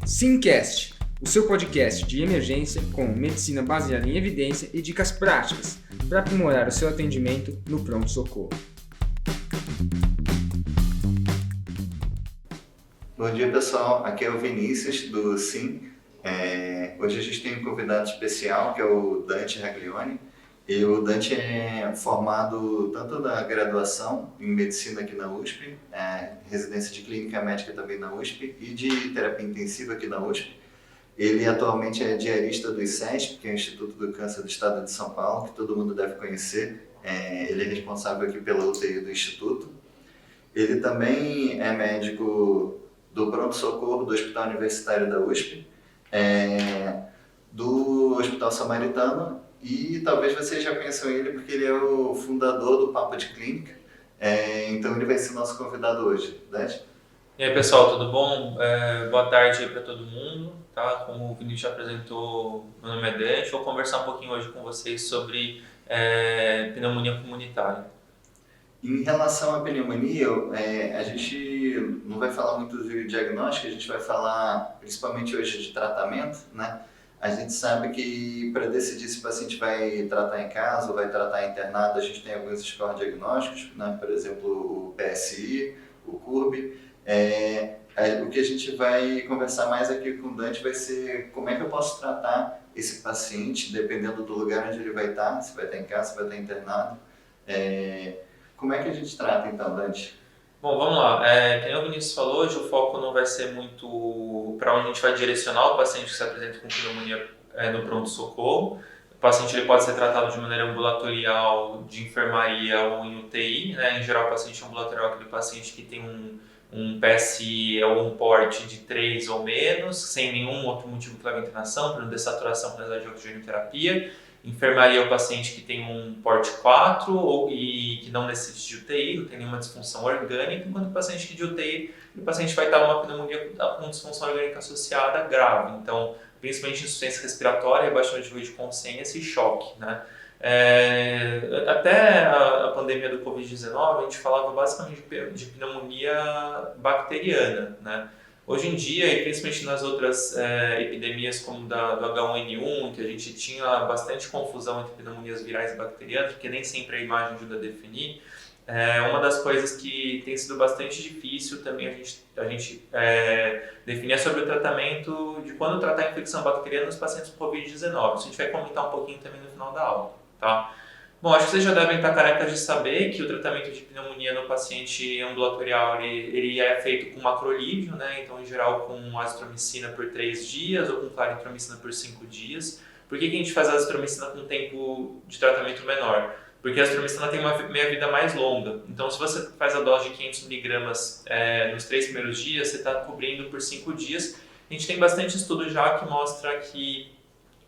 Simcast, o seu podcast de emergência com medicina baseada em evidência e dicas práticas para aprimorar o seu atendimento no pronto-socorro. Bom dia, pessoal. Aqui é o Vinícius, do Sim. Hoje a gente tem um convidado especial, que é o Dante Raglione. E o Dante é formado tanto da graduação em medicina aqui na USP, residência de clínica médica também na USP e de terapia intensiva aqui na USP. Ele atualmente é diarista do ICESP, que é o Instituto do Câncer do Estado de São Paulo, que todo mundo deve conhecer. Ele é responsável aqui pela UTI do Instituto. Ele também é médico do pronto-socorro do Hospital Universitário da USP, do Hospital Samaritano, e talvez vocês já conheçam ele porque ele é o fundador do Papo de Clínica, então ele vai ser nosso convidado hoje. Dante? E aí, pessoal, tudo bom? Boa tarde aí para todo mundo, tá? Como o Vinícius já apresentou, meu nome é Dante. Vou conversar um pouquinho hoje com vocês sobre pneumonia comunitária. Em relação à pneumonia, a gente não vai falar muito de diagnóstico, a gente vai falar principalmente hoje de tratamento, né? A gente sabe que para decidir se o paciente vai tratar em casa ou vai tratar internado, a gente tem alguns scores diagnósticos, né? Por exemplo, o PSI, o CURB. O que a gente vai conversar mais aqui com o Dante vai ser como é que eu posso tratar esse paciente, dependendo do lugar onde ele vai estar, se vai estar em casa, se vai estar internado. Como é que a gente trata então, Dante? Bom, vamos lá. Como o Vinícius falou, hoje o foco não vai ser muito para onde a gente vai direcionar o paciente que se apresenta com pneumonia no pronto-socorro. O paciente ele pode ser tratado de maneira ambulatorial, de enfermaria ou em UTI. Né? Em geral, o paciente ambulatorial é aquele paciente que tem um PSI ou um PORT de 3 ou menos, sem nenhum outro motivo que leve à internação, por dessaturação com necessidade de oxigenoterapia. Enfermaria é o paciente que tem um PORT 4 e que não necessita de UTI, não tem nenhuma disfunção orgânica, enquanto o paciente que de UTI, o paciente vai estar numa pneumonia com disfunção orgânica associada grave. Então, principalmente insuficiência respiratória, rebaixamento de nível de consciência e choque, né? Até a pandemia do Covid-19, a gente falava basicamente de pneumonia bacteriana, né? Hoje em dia, e principalmente nas outras epidemias como do H1N1, que a gente tinha bastante confusão entre pneumonias virais e bacterianas, porque nem sempre a imagem ajuda a definir, uma das coisas que tem sido bastante difícil também a gente definir é sobre o tratamento de quando tratar a infecção bacteriana nos pacientes com Covid-19. Isso a gente vai comentar um pouquinho também no final da aula, tá? Bom, acho que vocês já devem estar carecas de saber que o tratamento de pneumonia no paciente ambulatorial ele é feito com macrolídeo, né? Então, em geral, com azitromicina por 3 dias ou com claritromicina por 5 dias. Por que a gente faz a azitromicina com tempo de tratamento menor? Porque a azitromicina tem uma meia-vida mais longa. Então, se você faz a dose de 500 mg nos 3 primeiros dias, você está cobrindo por 5 dias. A gente tem bastante estudo já que mostra que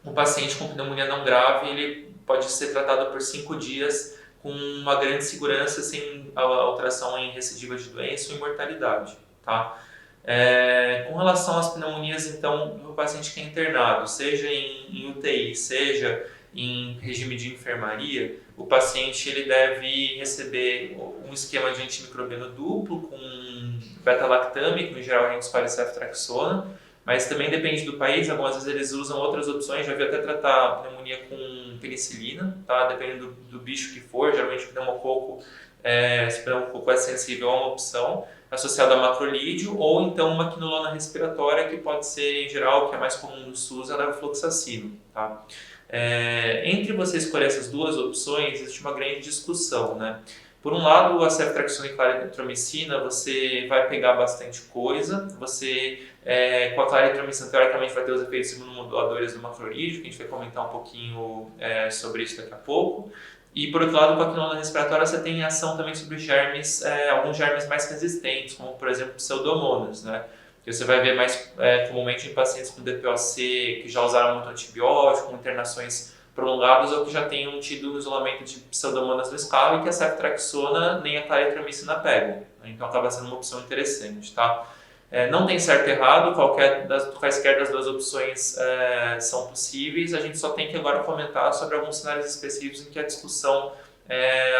o paciente com pneumonia não grave, ele pode ser tratado por 5 dias com uma grande segurança, sem alteração em recidiva de doença ou em mortalidade, tá? Com relação às pneumonias, então, o paciente que é internado, seja em UTI, seja em regime de enfermaria, o paciente ele deve receber um esquema de antimicrobiano duplo com beta-lactame, que em geral a gente escolhe ceftriaxona, mas também depende do país, algumas vezes eles usam outras opções, já vi até tratar a pneumonia com penicilina, tá? Dependendo do bicho que for, geralmente se o pneumococo é sensível a uma opção, associada a macrolídeo, ou então uma quinolona respiratória, que pode ser, em geral, o que é mais comum no SUS, é a levofloxacino, tá? Entre você escolher essas duas opções, existe uma grande discussão, né? Por um lado, a ceftriaxona e claritromicina, você vai pegar bastante coisa, você com a claritromicina, teoricamente, vai ter os efeitos imunomoduladores do macrolídeo, que a gente vai comentar um pouquinho sobre isso daqui a pouco. E, por outro lado, com a quinolona respiratória, você tem ação também sobre germes, alguns germes mais resistentes, como, por exemplo, pseudomonas, né? Que você vai ver mais comumente em pacientes com DPOC, que já usaram muito antibiótico, com internações prolongadas ou que já tenham tido um isolamento de pseudomonas no escala e que a ceftriaxona nem a claritromicina pegam. Então, acaba sendo uma opção interessante, tá? Não tem certo e errado, quaisquer das duas opções são possíveis, a gente só tem que agora comentar sobre alguns cenários específicos em que a discussão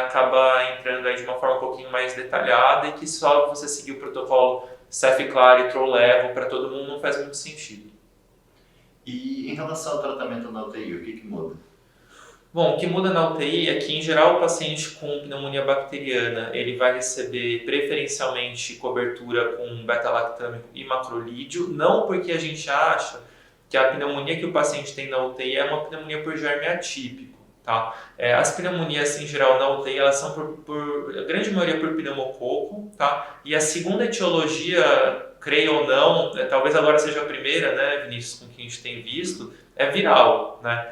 acaba entrando aí de uma forma um pouquinho mais detalhada e que só você seguir o protocolo cefaclor e levo para todo mundo não faz muito sentido. E em relação ao tratamento na UTI, o que muda? Bom, o que muda na UTI é que, em geral, o paciente com pneumonia bacteriana ele vai receber preferencialmente cobertura com beta-lactâmico e macrolídeo, não porque a gente acha que a pneumonia que o paciente tem na UTI é uma pneumonia por germe atípico. Tá? As pneumonias, em geral, na UTI, elas são a grande maioria por pneumococo, tá? E a segunda etiologia, creio ou não, talvez agora seja a primeira, né, Vinícius, com que a gente tem visto, é viral, né?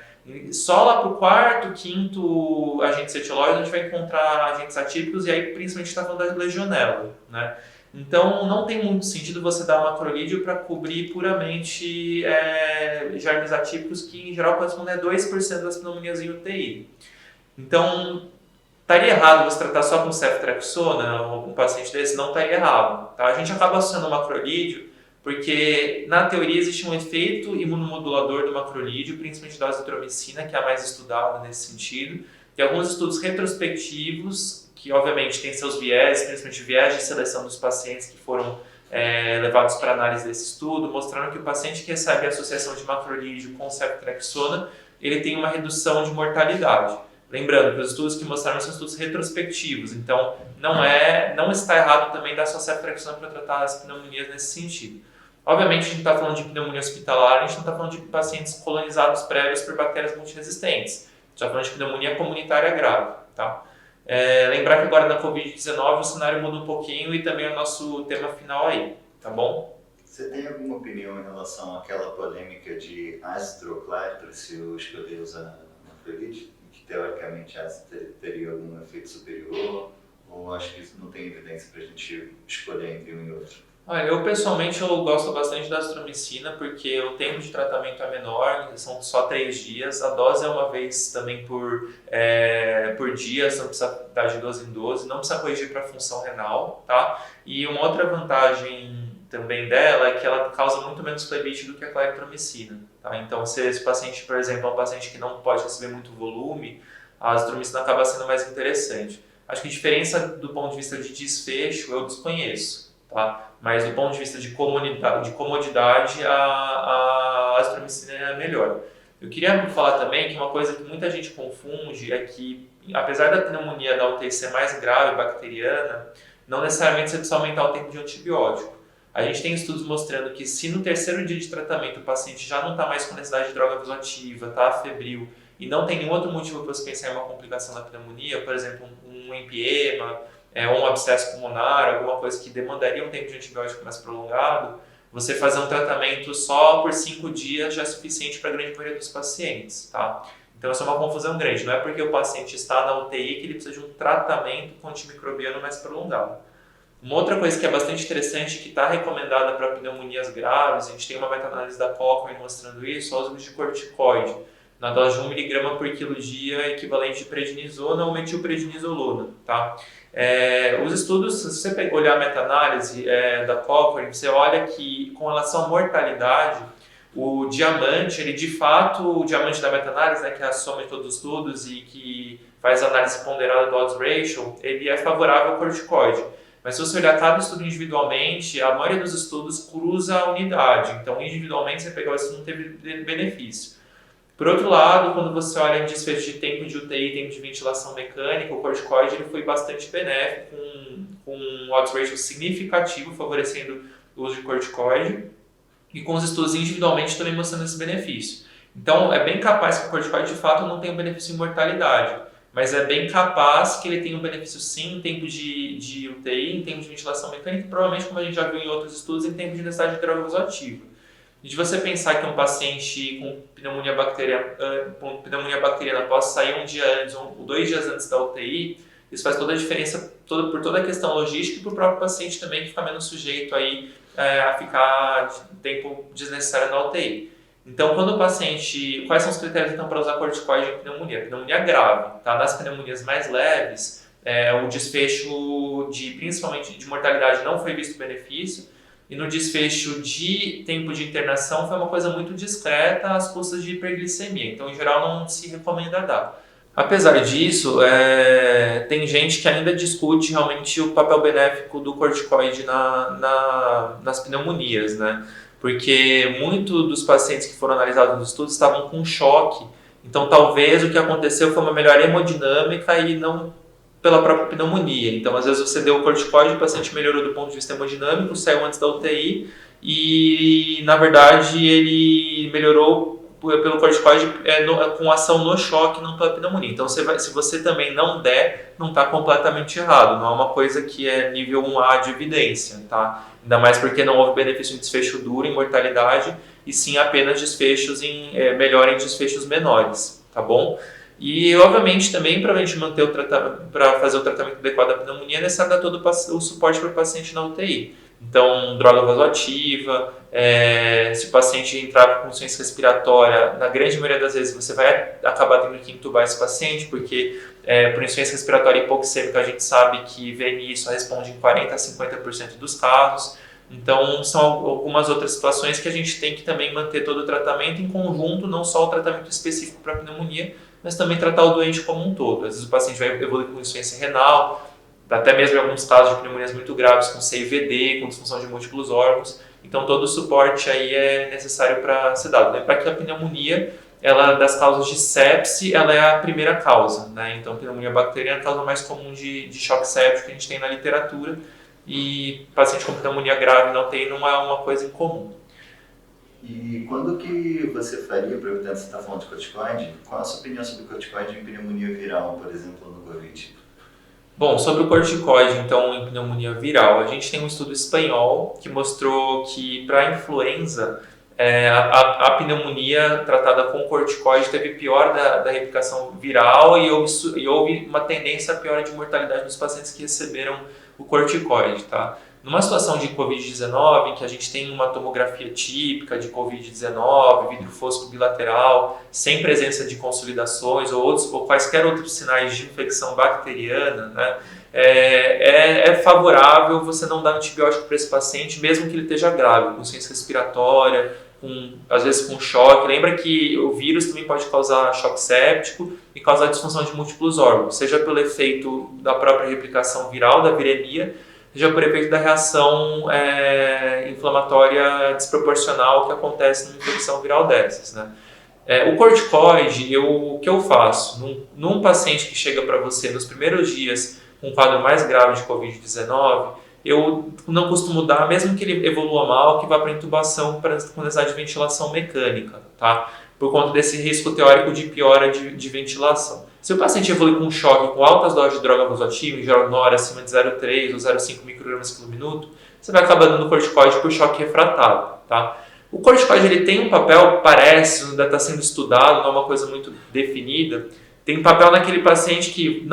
Só lá para o quarto, quinto agentes etiológicos a gente vai encontrar agentes atípicos e aí principalmente está falando da legionela, né? Então não tem muito sentido você dar macrolídeo para cobrir puramente germes atípicos que em geral correspondem a 2% das pneumonias em UTI. Então estaria errado você tratar só com ceftriaxona ou um paciente desse? Não estaria errado. Tá? A gente acaba associando o macrolídeo porque, na teoria, existe um efeito imunomodulador do macrolídeo, principalmente da azitromicina, que é a mais estudada nesse sentido. Tem alguns estudos retrospectivos, que obviamente têm seus viés, principalmente viés de seleção dos pacientes que foram levados para análise desse estudo, mostrando que o paciente que recebe a associação de macrolídeo com ceftriaxona, ele tem uma redução de mortalidade. Lembrando que os estudos que mostraram são estudos retrospectivos, então não está errado também dar só ceftriaxona para tratar as pneumonias nesse sentido. Obviamente, a gente está falando de pneumonia hospitalar, a gente não está falando de pacientes colonizados prévios por bactérias multiresistentes. A gente está falando de pneumonia comunitária grave. Tá? Lembrar que agora na Covid-19 o cenário muda um pouquinho e também é o nosso tema final aí, tá bom? Você tem alguma opinião em relação àquela polêmica de ácido clárito, se eu escolher usar macrolídeo, que teoricamente ácido teria algum efeito superior, ou acho que isso não tem evidência para a gente escolher entre um e outro? Olha, eu pessoalmente gosto bastante da azitromicina porque o tempo de tratamento é menor, são só 3 dias, a dose é uma vez também por dia, não precisa dar de 12 em 12, não precisa corrigir para a função renal, tá? E uma outra vantagem também dela é que ela causa muito menos flebite do que a claritromicina, tá? Então, se esse paciente, por exemplo, é um paciente que não pode receber muito volume, a azitromicina acaba sendo mais interessante. Acho que a diferença do ponto de vista de desfecho eu desconheço, tá? Mas do ponto de vista de comodidade, a azitromicina é melhor. Eu queria falar também que uma coisa que muita gente confunde é que, apesar da pneumonia da UTI ser mais grave, bacteriana, não necessariamente você precisa aumentar o tempo de antibiótico. A gente tem estudos mostrando que se no 3º dia de tratamento o paciente já não está mais com necessidade de droga vasoativa, está febril e não tem nenhum outro motivo para você pensar em uma complicação da pneumonia, por exemplo, um empiema, ou um abscesso pulmonar, alguma coisa que demandaria um tempo de antibiótico mais prolongado, você fazer um tratamento só por 5 dias já é suficiente para a grande maioria dos pacientes, tá? Então, essa é uma confusão grande. Não é porque o paciente está na UTI que ele precisa de um tratamento com antimicrobiano mais prolongado. Uma outra coisa que é bastante interessante, que está recomendada para pneumonias graves, a gente tem uma meta-análise da Cochrane mostrando isso, é o uso de corticoide, na dose de 1 mg por quilo dia, equivalente de prednisona ou metilprednisolona, tá? Os estudos, se você olhar a meta-análise da Cochrane, você olha que, com relação à mortalidade, o diamante, ele de fato, o diamante da meta-análise, né, que é a soma de todos os estudos e que faz a análise ponderada do odds ratio, ele é favorável ao corticoide. Mas se você olhar cada estudo individualmente, a maioria dos estudos cruza a unidade. Então, individualmente, você pegar isso não teve benefício. Por outro lado, quando você olha em desfecho de tempo de UTI, tempo de ventilação mecânica, o corticoide ele foi bastante benéfico, com um odds ratio significativo, favorecendo o uso de corticoide, e com os estudos individualmente também mostrando esse benefício. Então, é bem capaz que o corticoide, de fato, não tenha um benefício em mortalidade, mas é bem capaz que ele tenha um benefício, sim, em tempo de UTI, em tempo de ventilação mecânica, e provavelmente, como a gente já viu em outros estudos, em tempo de necessidade de droga vasoativa. E de você pensar que um paciente com pneumonia bacteriana possa sair um dia antes ou 2 dias antes da UTI, isso faz toda a diferença por toda a questão logística e para o próprio paciente também, que fica menos sujeito aí, a ficar tempo desnecessário na UTI. Então, quando o paciente... Quais são os critérios então, para usar corticoide em pneumonia? Pneumonia grave. Tá? Nas pneumonias mais leves, o desfecho principalmente de mortalidade não foi visto benefício, e no desfecho de tempo de internação foi uma coisa muito discreta às custas de hiperglicemia. Então, em geral, não se recomenda dar. Apesar disso, tem gente que ainda discute realmente o papel benéfico do corticoide nas pneumonias, né? Porque muitos dos pacientes que foram analisados nos estudos estavam com choque, então talvez o que aconteceu foi uma melhora hemodinâmica e não pela própria pneumonia. Então, às vezes você deu o corticoide, o paciente melhorou do ponto de vista hemodinâmico, saiu antes da UTI e, na verdade, ele melhorou pelo corticoide com ação no choque, não pela pneumonia. Então, se você também não der, não está completamente errado. Não é uma coisa que é nível 1A de evidência, tá? Ainda mais porque não houve benefício em desfecho duro, em mortalidade, e sim apenas desfechos melhor em desfechos menores, tá bom? E, obviamente, também para a gente manter para fazer o tratamento adequado da pneumonia, é necessário dar todo o suporte para o paciente na UTI. Então, droga vasoativa, se o paciente entrar com insuficiência respiratória, na grande maioria das vezes você vai acabar tendo que intubar esse paciente, porque por insuficiência respiratória hipoxêmica a gente sabe que VNI só responde em 40% a 50% dos casos. Então, são algumas outras situações que a gente tem que também manter todo o tratamento em conjunto, não só o tratamento específico para pneumonia, mas também tratar o doente como um todo. Às vezes o paciente vai evoluir com insuficiência renal, até mesmo em alguns casos de pneumonias muito graves, com CIVD, com disfunção de múltiplos órgãos. Então, todo o suporte aí é necessário para ser dado. Lembrar que a pneumonia, das causas de sepse, ela é a primeira causa, né? Então, a pneumonia bacteriana é a causa mais comum de choque séptico que a gente tem na literatura. E paciente com pneumonia grave não é uma coisa incomum. E quando que você faria, aproveitando que você está falando de corticoide, qual a sua opinião sobre corticoide em pneumonia viral, por exemplo, no Covid? Bom, sobre o corticoide, então, em pneumonia viral, a gente tem um estudo espanhol que mostrou que para a influenza, a pneumonia tratada com corticoide teve pior da replicação viral e houve uma tendência a piora de mortalidade nos pacientes que receberam o corticoide, tá? Numa situação de Covid-19, em que a gente tem uma tomografia típica de Covid-19, vidro fosco bilateral, sem presença de consolidações ou quaisquer outros sinais de infecção bacteriana, né, é favorável você não dar antibiótico para esse paciente, mesmo que ele esteja grave, com insuficiência respiratória, às vezes com choque. Lembra que o vírus também pode causar choque séptico e causar disfunção de múltiplos órgãos, seja pelo efeito da própria replicação viral, da viremia, seja por efeito da reação inflamatória desproporcional que acontece numa infecção viral dessas, né? O corticoide, o que eu faço? Num paciente que chega para você nos primeiros dias com um quadro mais grave de Covid-19, eu não costumo dar, mesmo que ele evolua mal, que vá para intubação com necessidade de ventilação mecânica, tá? Por conta desse risco teórico de piora de ventilação. Se o paciente evolui com choque com altas doses de droga vasoativa, em geral NOR acima de 0,3 ou 0,5 microgramas por minuto, você vai acabar dando corticoide por choque refratário, tá? O corticoide ele tem um papel, parece, ainda está sendo estudado, não é uma coisa muito definida, tem um papel naquele paciente que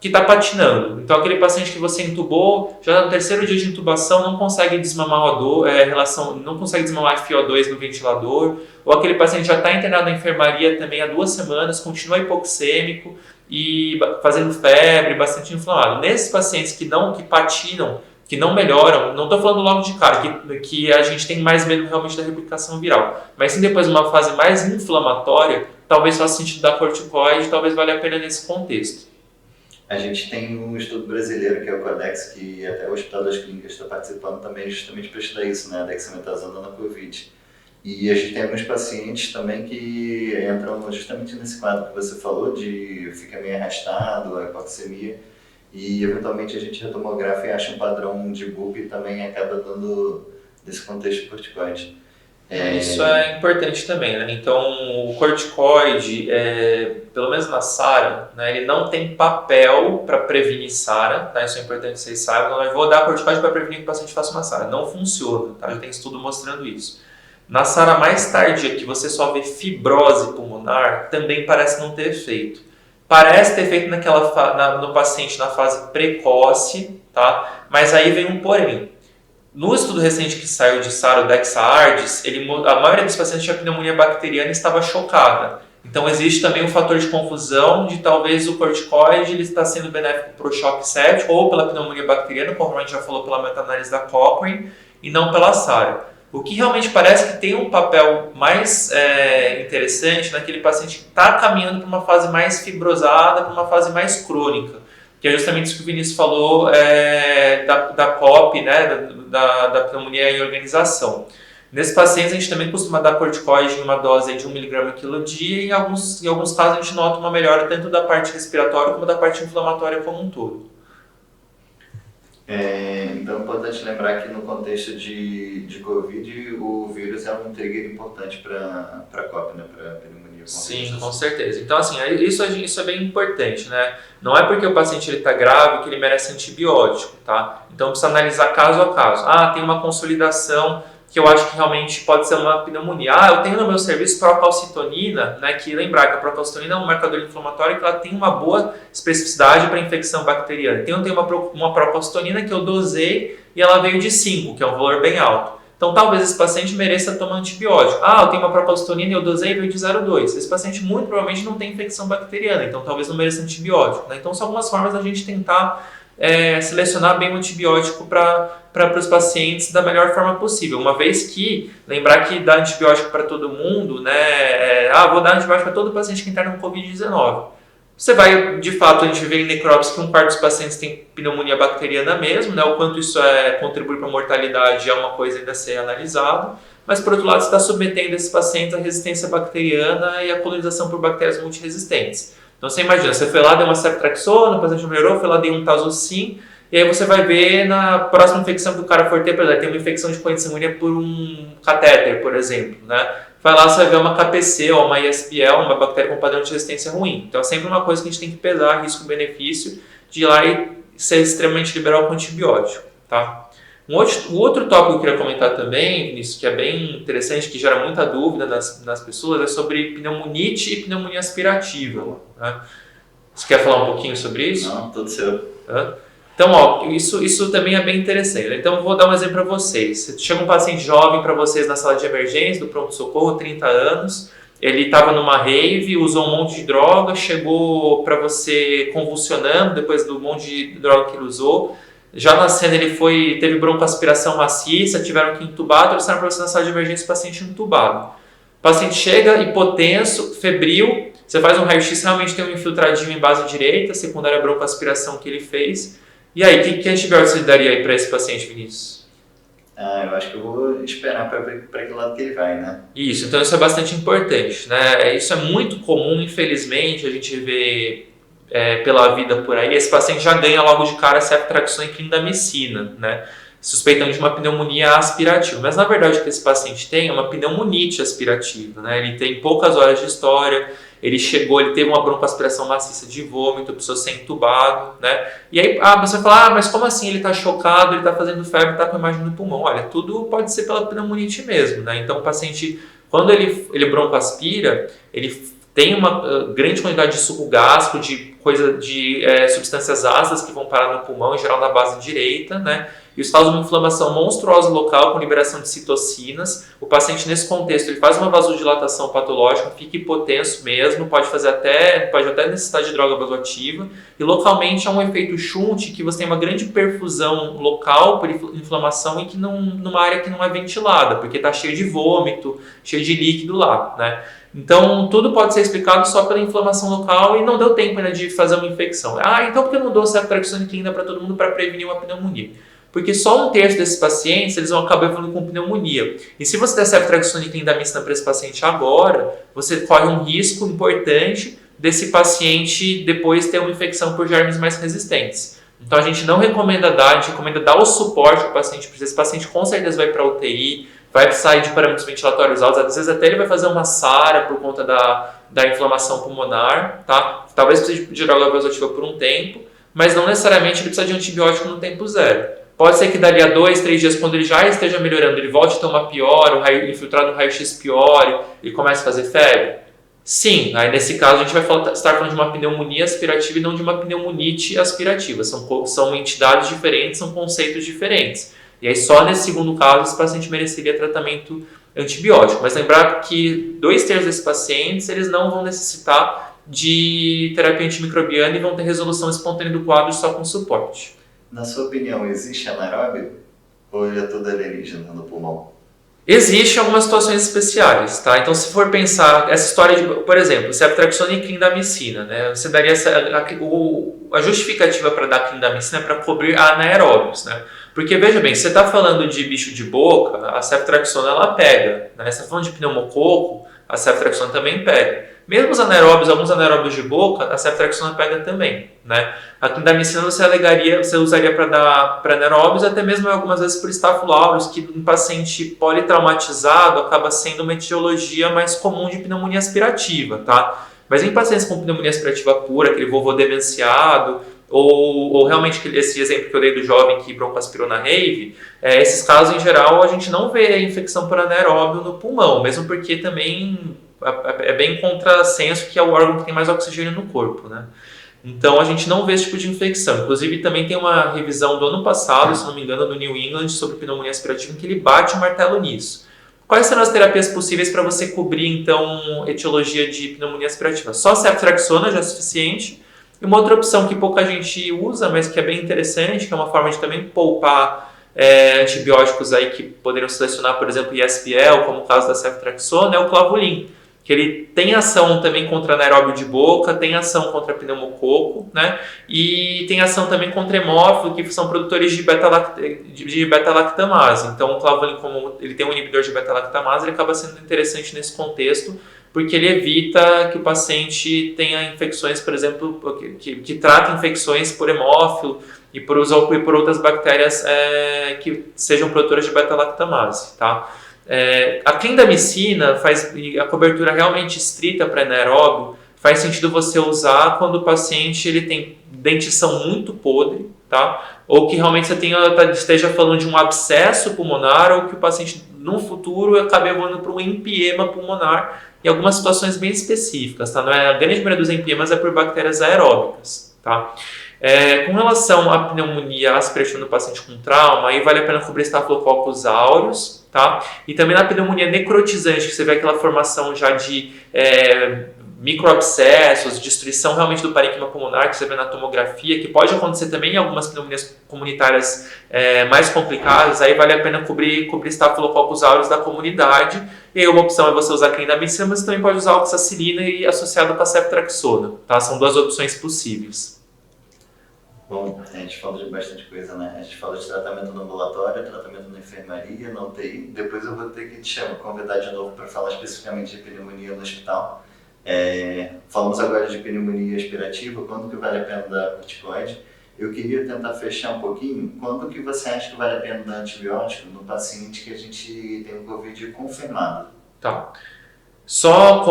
está patinando. Então, aquele paciente que você intubou, já no terceiro dia de intubação, não consegue desmamar não consegue desmamar FiO2 no ventilador, ou aquele paciente já está internado na enfermaria também há 2 semanas, continua hipoxêmico e fazendo febre, bastante inflamado. Nesses pacientes que patinam, que não melhoram, não estou falando logo de cara, que a gente tem mais medo realmente da replicação viral, mas sim depois de uma fase mais inflamatória, talvez faça sentido dar corticoide, talvez valha a pena nesse contexto. A gente tem um estudo brasileiro, que é o CODEX, que até o Hospital das Clínicas está participando também justamente para estudar isso, né, a dexametasona na Covid. E a gente tem alguns pacientes também que entram justamente nesse quadro que você falou, de ficar meio arrastado, a hipoxemia, e eventualmente a gente retomografa e acha um padrão de BUP e também acaba dando desse contexto corticoide. Isso é importante também, né? Então, o corticoide, pelo menos na SARA, né, ele não tem papel para prevenir SARA, tá? Isso é importante que vocês saibam. Eu vou dar corticoide para prevenir que o paciente faça uma SARA. Não funciona, tá? Já tem estudo mostrando isso. Na SARA mais tardia, que você só vê fibrose pulmonar, também parece não ter efeito. Parece ter efeito no paciente na fase precoce, tá? Mas aí vem um porém. No estudo recente que saiu de SARA, o DEXA-ARDS, a maioria dos pacientes tinha pneumonia bacteriana e estava chocada. Então existe também um fator de confusão de talvez o corticoide ele está sendo benéfico para o choque séptico ou pela pneumonia bacteriana, como a gente já falou pela meta-análise da Cochrane, e não pela SARA. O que realmente parece que tem um papel mais interessante naquele paciente que está caminhando para uma fase mais fibrosada, para uma fase mais crônica, que é justamente isso que o Vinícius falou da COP, né, da pneumonia em organização. Nesses pacientes, a gente também costuma dar corticoide em uma dose de 1 mg quilo dia e em alguns casos a gente nota uma melhora tanto da parte respiratória como da parte inflamatória como um todo. Então, é importante lembrar que no contexto de Covid, o vírus é um trigger importante para a COP, né, para pneumonia. Sim, com certeza. Então, assim, isso é bem importante, né? Não é porque o paciente está grave que ele merece antibiótico, tá? Então, precisa analisar caso a caso. Tem uma consolidação que eu acho que realmente pode ser uma pneumonia. Eu tenho no meu serviço procalcitonina, né, que lembrar que a procalcitonina é um marcador inflamatório que ela tem uma boa especificidade para infecção bacteriana. Então eu tenho uma procalcitonina que eu dosei e ela veio de 5, que é um valor bem alto. Então talvez esse paciente mereça tomar antibiótico. Eu tenho uma procalcitonina e eu dosei e veio de 0,2. Esse paciente muito provavelmente não tem infecção bacteriana, então talvez não mereça antibiótico, né? Então são algumas formas da gente tentar selecionar bem o antibiótico para os pacientes da melhor forma possível. Uma vez que, lembrar que dar antibiótico para todo mundo, né, vou dar antibiótico para todo paciente que interna com Covid-19. Você vai, de fato, a gente vê em necrópsia que 1/4 dos pacientes tem pneumonia bacteriana mesmo, né, o quanto isso contribui para a mortalidade é uma coisa ainda a ser analisada, mas por outro lado você está submetendo esses pacientes à resistência bacteriana e à colonização por bactérias multiresistentes. Então você imagina, você foi lá, deu uma ceftriaxona, o paciente melhorou, foi lá, deu um tazocin, e aí você vai ver na próxima infecção que o cara for ter, por exemplo, tem uma infecção de corrente sanguínea por um catéter, por exemplo, né? Vai lá, você vai ver uma KPC ou uma ISBL, uma bactéria com padrão de resistência ruim. Então é sempre uma coisa que a gente tem que pesar, risco-benefício, de ir lá e ser extremamente liberal com antibiótico, tá? O outro tópico que eu queria comentar também, Vinícius, que é bem interessante, que gera muita dúvida nas pessoas, é sobre pneumonite e pneumonia aspirativa, né? Você quer falar um pouquinho sobre isso? Não, tudo seu. Então, isso também é bem interessante. Então, vou dar um exemplo para vocês. Chega um paciente jovem para vocês na sala de emergência do pronto-socorro, 30 anos, ele estava numa rave, usou um monte de droga, chegou para você convulsionando depois do monte de droga que ele usou. Já na cena ele teve broncoaspiração maciça, tiveram que intubar, trouxeram para você na sala de emergência o paciente intubado. O paciente chega hipotenso, febril, você faz um raio-x, realmente tem um infiltradinho em base direita, secundária à broncoaspiração que ele fez. E aí, que antibiótico você daria aí para esse paciente, Vinícius? Eu acho que eu vou esperar para que lado que ele vai, né? Isso, então isso é bastante importante, né? Isso é muito comum, infelizmente, a gente vê pela vida por aí. Esse paciente já ganha logo de cara ceftriaxona e clindamicina, né? Suspeitando de uma pneumonia aspirativa. Mas na verdade o que esse paciente tem é uma pneumonite aspirativa, né? Ele tem poucas horas de história, ele teve uma broncoaspiração maciça de vômito, precisou ser entubado, né? E aí você vai falar, mas como assim ele está chocado, ele está fazendo febre, está com imagem no pulmão? Olha, tudo pode ser pela pneumonite mesmo, né? Então o paciente, quando ele broncoaspira, ele tem uma grande quantidade de suco gástrico, de substâncias ácidas que vão parar no pulmão, em geral na base direita, né? E isso causa uma inflamação monstruosa local com liberação de citocinas. O paciente, nesse contexto, ele faz uma vasodilatação patológica, fica hipotenso mesmo, pode até necessitar de droga vasoativa. E localmente há um efeito shunt, que você tem uma grande perfusão local por inflamação e numa área que não é ventilada, porque está cheio de vômito, cheio de líquido lá, né? Então, tudo pode ser explicado só pela inflamação local e não deu tempo ainda de fazer uma infecção. Então por que eu não dou ceftriaxona e clínica para todo mundo para prevenir uma pneumonia? Porque só 1/3 desses pacientes eles vão acabar evoluindo com pneumonia. E se você der ceftriaxona e clindamicina para esse paciente agora, você corre um risco importante desse paciente depois ter uma infecção por germes mais resistentes. Então a gente não recomenda dar, a gente recomenda dar o suporte que o paciente precisa. Esse paciente com certeza vai para a UTI, vai sair de parâmetros ventilatórios altos, às vezes até ele vai fazer uma SARA por conta da inflamação pulmonar, tá? Talvez precise de droga vasoativa por um tempo, mas não necessariamente ele precisa de antibiótico no tempo zero. Pode ser que dali a 2, 3 dias, quando ele já esteja melhorando, ele volte a ter uma piora, infiltrado no raio-x piore, ele comece a fazer febre? Sim, aí nesse caso a gente vai estar falando de uma pneumonia aspirativa e não de uma pneumonite aspirativa. São entidades diferentes, são conceitos diferentes. E aí só nesse segundo caso esse paciente mereceria tratamento antibiótico. Mas lembrar que 2/3 desses pacientes eles não vão necessitar de terapia antimicrobiana e vão ter resolução espontânea do quadro só com suporte. Na sua opinião, existe anaeróbio ou é tudo alienígena no pulmão? Existem algumas situações especiais, tá? Então, se for pensar essa história de, por exemplo, ceftriaxona e clindamicina, né? Você daria a justificativa para dar clindamicina para cobrir anaeróbios, né? Porque, veja bem, se você está falando de bicho de boca, a ceftriaxona ela pega, né? Se você está falando de pneumococo, a ceftriaxona também pega. Mesmo os anaeróbios, alguns anaeróbios de boca, a ceftriaxona pega também, né? A clindamicina você usaria para dar para anaeróbios, até mesmo algumas vezes por Staphylococcus aureus, que em paciente politraumatizado acaba sendo uma etiologia mais comum de pneumonia aspirativa, tá? Mas em pacientes com pneumonia aspirativa pura, aquele vovô demenciado, ou realmente esse exemplo que eu dei do jovem que broncoaspirou na rave, esses casos em geral a gente não vê infecção por anaeróbio no pulmão, mesmo porque também é bem contrassenso que é o órgão que tem mais oxigênio no corpo, né? Então a gente não vê esse tipo de infecção. Inclusive também tem uma revisão do ano passado, se não me engano, do New England sobre pneumonia aspirativa, em que ele bate o martelo nisso. Quais serão as terapias possíveis para você cobrir então etiologia de pneumonia aspirativa? Só ceftriaxona já é suficiente. E uma outra opção que pouca gente usa, mas que é bem interessante, que é uma forma de também poupar antibióticos aí que poderiam selecionar, por exemplo, ISBL, como o caso da ceftriaxona, é o clavulin, que ele tem ação também contra anaeróbio de boca, tem ação contra pneumococo, né? E tem ação também contra hemófilo, que são produtores de beta-lactamase. Então, o clavulin, como ele tem um inibidor de beta-lactamase, ele acaba sendo interessante nesse contexto, porque ele evita que o paciente tenha infecções, por exemplo, que trata infecções por hemófilo e por outras bactérias que sejam produtoras de beta-lactamase, tá? A clindamicina faz a cobertura realmente estrita para anaeróbio, faz sentido você usar quando o paciente ele tem dentição muito podre, tá? Ou que realmente você esteja falando de um abscesso pulmonar, ou que o paciente no futuro acabe evoluindo para um empiema pulmonar, em algumas situações bem específicas, tá? Não é, a grande maioria dos empiemas é por bactérias aeróbicas, tá? Com relação à pneumonia aspirativa no paciente com trauma, aí vale a pena cobrir Staphylococcus aureus, tá? E também na pneumonia necrotizante, que você vê aquela formação já de microabscessos, destruição realmente do parênquima pulmonar, que você vê na tomografia, que pode acontecer também em algumas pneumonias comunitárias mais complicadas, aí vale a pena cobrir Staphylococcus aureus da comunidade. E aí uma opção é você usar clindamicina, mas você também pode usar oxacilina e associado com a ceftriaxona, tá? São duas opções possíveis. Bom, a gente falou de bastante coisa, né? A gente falou de tratamento no ambulatório, tratamento na enfermaria, na UTI. Depois eu vou ter que te convidar de novo para falar especificamente de pneumonia no hospital. Falamos agora de pneumonia aspirativa, quando que vale a pena dar corticoide. Eu queria tentar fechar um pouquinho, quando que você acha que vale a pena dar antibiótico no paciente que a gente tem um COVID confirmado? Tá. Só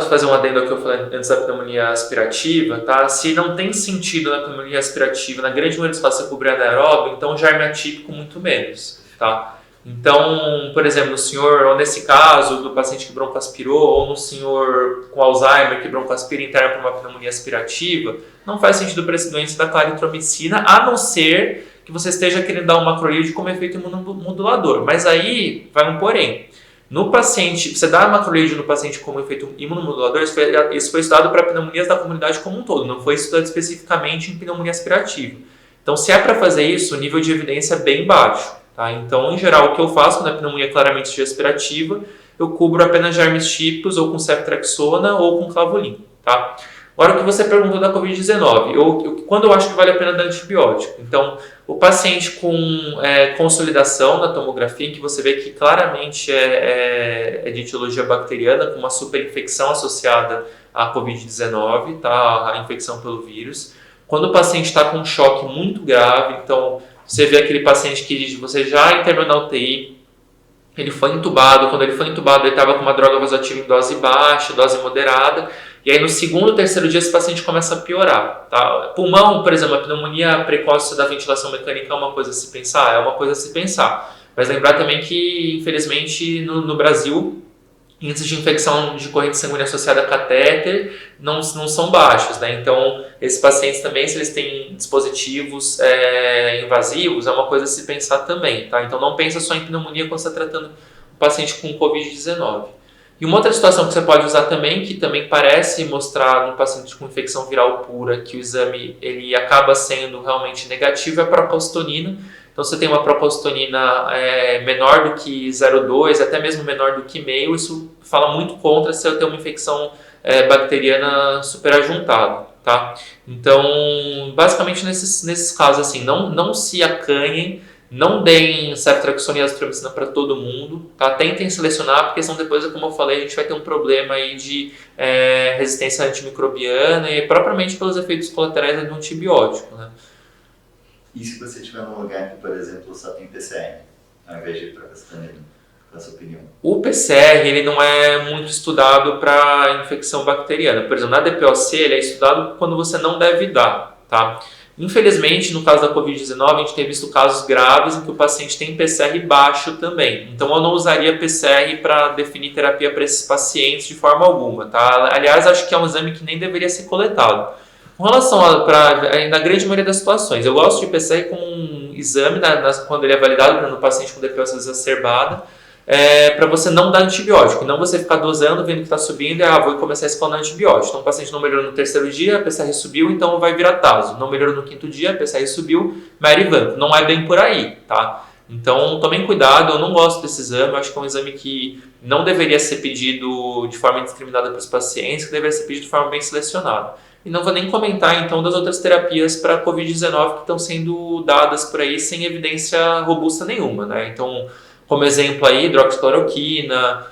fazer um adendo ao que eu falei antes da pneumonia aspirativa, tá? Se não tem sentido na pneumonia aspirativa, na grande maioria dos casos você cobrir anaeróbio, então germe atípico muito menos, tá? Então, por exemplo, no senhor, ou nesse caso do paciente que broncoaspirou, ou no senhor com Alzheimer que broncoaspira interna para uma pneumonia aspirativa, não faz sentido para essa doença da claritromicina, a não ser que você esteja querendo dar um macrolide como efeito imunomodulador. Mas aí vai um porém. No paciente, você dá macrolide no paciente como efeito imunomodulador, isso foi estudado para pneumonias da comunidade como um todo, não foi estudado especificamente em pneumonia aspirativa. Então, se é para fazer isso, o nível de evidência é bem baixo. Tá? Então, em geral, o que eu faço quando a pneumonia claramente aspirativa, eu cubro apenas germes típicos, ou com ceftriaxona, ou com clavulin. Tá? Agora, o que você perguntou da Covid-19, quando eu acho que vale a pena dar antibiótico? Então, o paciente com consolidação na tomografia, em que você vê que claramente é de etiologia bacteriana, com uma superinfecção associada à Covid-19, tá? A infecção pelo vírus. Quando o paciente está com um choque muito grave, então você vê aquele paciente que você já internou na UTI, ele foi entubado, quando ele foi entubado ele estava com uma droga vasoativa em dose baixa, dose moderada, e aí no segundo, terceiro dia esse paciente começa a piorar. Tá? Pulmão, por exemplo, a pneumonia precoce da ventilação mecânica é uma coisa a se pensar? É uma coisa a se pensar. Mas lembrar também que, infelizmente, no Brasil, índices de infecção de corrente sanguínea associada a catéter não são baixos, né? Então, esses pacientes também, se eles têm dispositivos invasivos, é uma coisa a se pensar também, tá? Então, não pensa só em pneumonia quando você está tratando um paciente com Covid-19. E uma outra situação que você pode usar também, que também parece mostrar no paciente com infecção viral pura que o exame ele acaba sendo realmente negativo, é a procalcitonina. Então, Então, se você tem uma procalcitonina menor do que 0,2, até mesmo menor do que meio, isso fala muito contra se eu ter uma infecção bacteriana superajuntada, tá? Então, basicamente nesses casos, assim, não se acanhem, não deem ceftriaxona e azitromicina para todo mundo, tá? Tentem selecionar, porque senão depois, como eu falei, a gente vai ter um problema aí de resistência antimicrobiana e propriamente pelos efeitos colaterais do antibiótico, né? E se você estiver num lugar que, por exemplo, só tem PCR, ao invés de procalcitonina, qual a sua opinião? O PCR ele não é muito estudado para infecção bacteriana. Por exemplo, na DPOC ele é estudado quando você não deve dar, tá? Infelizmente, no caso da Covid-19, a gente tem visto casos graves em que o paciente tem PCR baixo também. Então, eu não usaria PCR para definir terapia para esses pacientes de forma alguma, tá? Aliás, acho que é um exame que nem deveria ser coletado. Com relação na grande maioria das situações, eu gosto de PCR como um exame quando ele é validado no paciente com DPOC exacerbada, para você não dar antibiótico, não você ficar dosando, vendo que está subindo, vou começar a escalonar antibiótico. Então, o paciente não melhorou no terceiro dia, a PCR subiu, então vai virar taso. Não melhorou no quinto dia, a PCR subiu, Merivanco. Não é bem por aí, tá? Então, tomem cuidado, eu não gosto desse exame, eu acho que é um exame que não deveria ser pedido de forma indiscriminada para os pacientes, que deveria ser pedido de forma bem selecionada. E não vou nem comentar, então, das outras terapias para Covid-19 que estão sendo dadas por aí sem evidência robusta nenhuma, né? Então, como exemplo aí, hidroxicloroquina,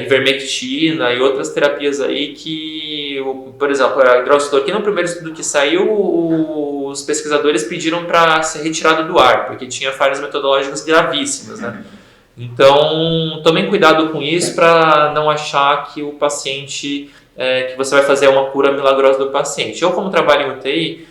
ivermectina e outras terapias aí que, por exemplo, a hidroxicloroquina, no primeiro estudo que saiu, os pesquisadores pediram para ser retirado do ar, porque tinha falhas metodológicas gravíssimas, né? Então, tomem cuidado com isso para não achar que o paciente, que você vai fazer uma cura milagrosa do paciente. Eu, como trabalho em UTI,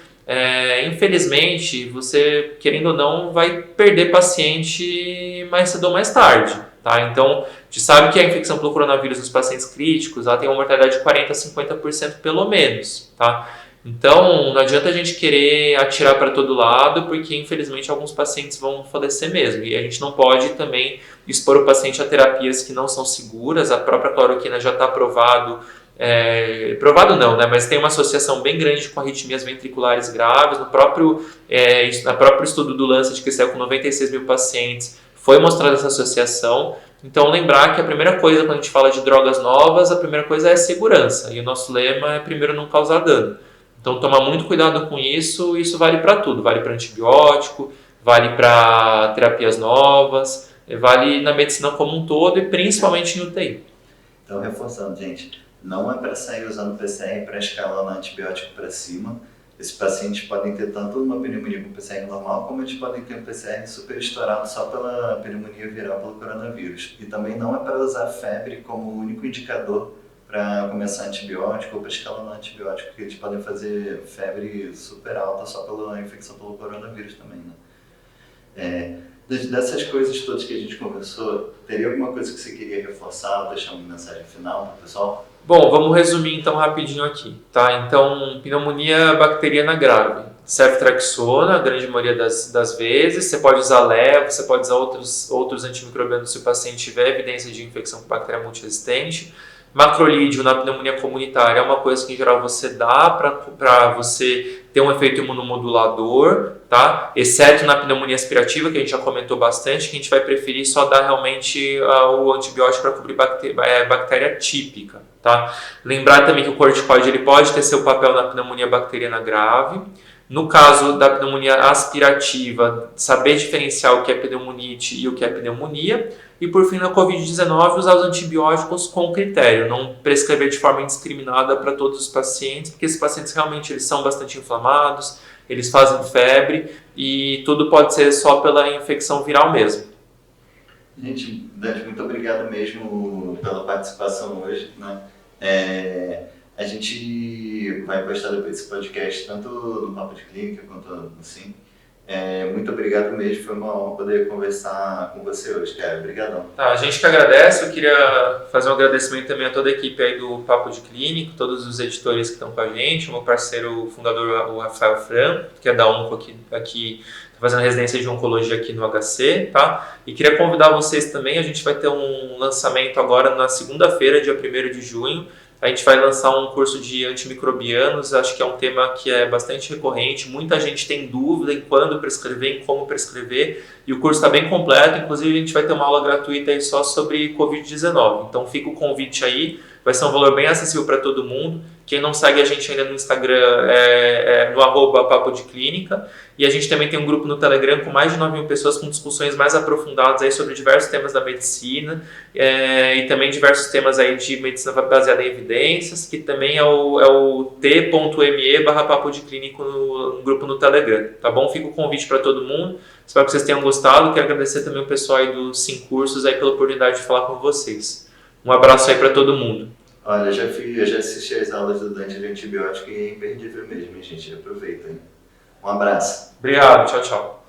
infelizmente, você, querendo ou não, vai perder paciente mais cedo ou mais tarde, tá? Então, a gente sabe que a infecção pelo coronavírus nos pacientes críticos, ela tem uma mortalidade de 40% a 50% pelo menos, tá? Então, não adianta a gente querer atirar para todo lado, porque infelizmente alguns pacientes vão falecer mesmo. E a gente não pode também expor o paciente a terapias que não são seguras. A própria cloroquina já está provado não, né? Mas tem uma associação bem grande com arritmias ventriculares graves. No próprio estudo do Lancet, que saiu com 96 mil pacientes, foi mostrada essa associação. Então, lembrar que a primeira coisa, quando a gente fala de drogas novas, a primeira coisa é segurança. E o nosso lema é primeiro não causar dano. Então, tomar muito cuidado com isso. Isso vale para tudo. Vale para antibiótico, vale para terapias novas, vale na medicina como um todo e principalmente em UTI. Então, reforçando, gente, não é para sair usando PCR para escalar antibiótico para cima. Esses pacientes podem ter tanto uma pneumonia com PCR normal, como eles podem ter um PCR super estourado só pela pneumonia viral pelo coronavírus. E também não é para usar febre como único indicador para começar antibiótico ou para escalar antibiótico, porque eles podem fazer febre super alta só pela infecção pelo coronavírus também, né? Dessas coisas todas que a gente conversou, teria alguma coisa que você queria reforçar ou deixar uma mensagem final para o pessoal? Bom, vamos resumir então rapidinho aqui, tá? Então, pneumonia bacteriana grave, ceftriaxona, a grande maioria das vezes, você pode usar levo, você pode usar outros antimicrobianos se o paciente tiver evidência de infecção com bactéria multiresistente. Macrolídeo na pneumonia comunitária é uma coisa que em geral você dá para você ter um efeito imunomodulador, tá? Exceto na pneumonia aspirativa, que a gente já comentou bastante, que a gente vai preferir só dar realmente o antibiótico para cobrir bactéria típica, tá? Lembrar também que o corticoide ele pode ter seu papel na pneumonia bacteriana grave. No caso da pneumonia aspirativa, saber diferenciar o que é pneumonite e o que é pneumonia. E por fim, na Covid-19, usar os antibióticos com critério, não prescrever de forma indiscriminada para todos os pacientes, porque esses pacientes realmente eles são bastante inflamados, eles fazem febre e tudo pode ser só pela infecção viral mesmo. Gente, Dante, muito obrigado mesmo pela participação hoje, né? A gente vai postar depois desse podcast, tanto no Papo de Clínica quanto no Sim. Muito obrigado mesmo, foi uma honra poder conversar com você hoje, cara. Obrigadão. Tá, a gente que agradece, eu queria fazer um agradecimento também a toda a equipe aí do Papo de Clínico, todos os editores que estão com a gente, o meu parceiro o fundador, o Rafael Franco, que é da Onco aqui fazendo residência de oncologia aqui no HC, tá? E queria convidar vocês também, a gente vai ter um lançamento agora na segunda-feira, dia 1º de junho, A gente vai lançar um curso de antimicrobianos, acho que é um tema que é bastante recorrente, muita gente tem dúvida em quando prescrever, em como prescrever, e o curso está bem completo, inclusive a gente vai ter uma aula gratuita aí só sobre Covid-19, então fica o convite aí, vai ser um valor bem acessível para todo mundo. Quem não segue a gente ainda no Instagram no @papo de clínica, e a gente também tem um grupo no Telegram com mais de 9.000 pessoas com discussões mais aprofundadas aí sobre diversos temas da medicina e também diversos temas aí de medicina baseada em evidências, que também é o t.me/papo de clínico no grupo no Telegram, tá bom? Fica o convite para todo mundo, espero que vocês tenham gostado, quero agradecer também o pessoal aí dos Sim Cursos aí pela oportunidade de falar com vocês. Um abraço aí para todo mundo. Olha, eu já assisti as aulas do Dante de antibiótico e é imperdível mesmo, gente. Aproveita, hein? Um abraço. Obrigado, tchau, tchau.